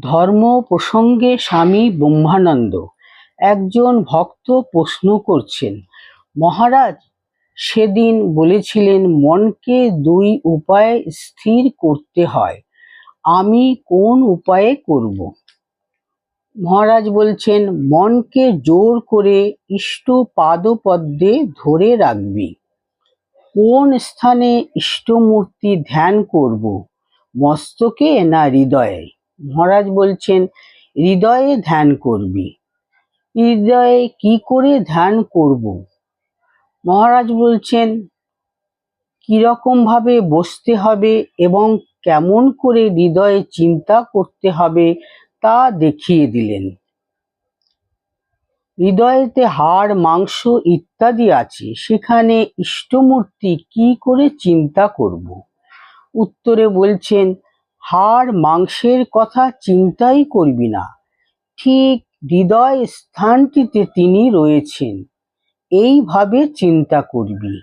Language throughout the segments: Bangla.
ধর্ম প্রসঙ্গে স্বামী ব্রহ্মানন্দ। একজন ভক্ত প্রশ্ন করছেন, মহারাজ, সেদিন বলেছিলেন মনকে দুই উপায়ে স্থির করতে হয়, আমি কোন উপায়ে করব? মহারাজ বলছেন, মনকে জোর করে ইষ্ট পাদপদ্মে ধরে রাখবি। কোন স্থানে ইষ্টমূর্তি ধ্যান করব, মস্তকে না হৃদয়ে? মহারাজ বলছেন, হৃদয়ে ধ্যান করবি। হৃদয়ে কি করে ধ্যান করব? মহারাজ বলছেন, কিরকম ভাবে বসতে হবে এবং কেমন করে হৃদয়ে চিন্তা করতে হবে তা দেখিয়ে দিলেন। হৃদয়েতে হাড় মাংস ইত্যাদি আছে, সেখানে ইষ্টমূর্তি কি করে চিন্তা করব? উত্তরে বলছেন, হাড় মাংসের কথা চিন্তাই করবি না, ঠিক হৃদয় স্থানটিতে তিনি রয়েছেন, এইভাবে চিন্তা করবি।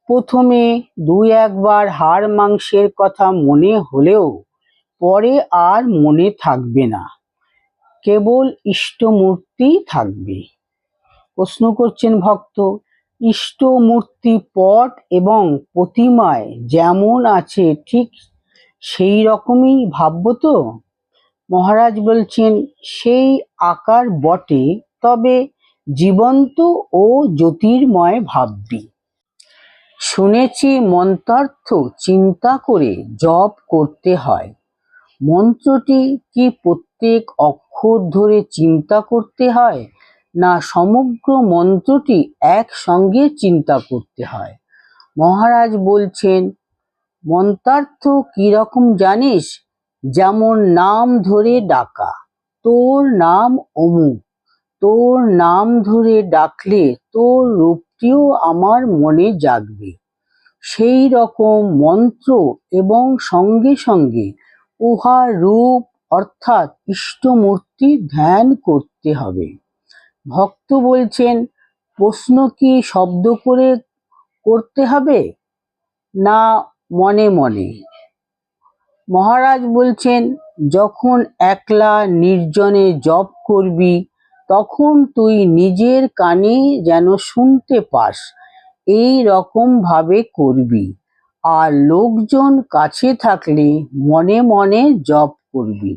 প্রথমে দুই একবার হাড় মাংসের কথা মনে হলেও পরে আর মনে থাকবে না, কেবল ইষ্টমূর্তি থাকবে। প্রশ্ন করছেন ভক্ত, ইষ্টমূর্তি পট এবং প্রতিমায় যেমন আছে ঠিক সেই রকমই ভাববো তো? মহারাজ বলছেন, সেই আকার বটে, তবে জীবন্ত ও জ্যোতির্ময় ভাববি। শুনেছি মন্ত্রার্থ চিন্তা করে জপ করতে হয়। মন্ত্রটি কি প্রত্যেক অক্ষর ধরে চিন্তা করতে হয়, না সমগ্র মন্ত্রটি একসঙ্গে চিন্তা করতে হয়? মহারাজ বলছেন, মন্ত্রার্থ কিরকম জানিস? যেমন নাম ধরে ডাকা, তোর নাম অমুক, তোর নাম ধরে ডাকলে তোর রূপটিও আমার মনে জাগবে, সেই রকম মন্ত্র এবং সঙ্গে সঙ্গে উহার রূপ অর্থাৎ ইষ্টমূর্তি ধ্যান করতে হবে। ভক্ত বলছেন, প্রশ্ন কি শব্দ করে করতে হবে না মনে মনে? মহারাজ বলছেন, যখন একলা নির্জনে জপ করবি তখন তুই নিজের কানে যেন শুনতে পাস, এই রকম ভাবে করবি, আর লোকজন কাছে থাকলে মনে মনে জপ করবি।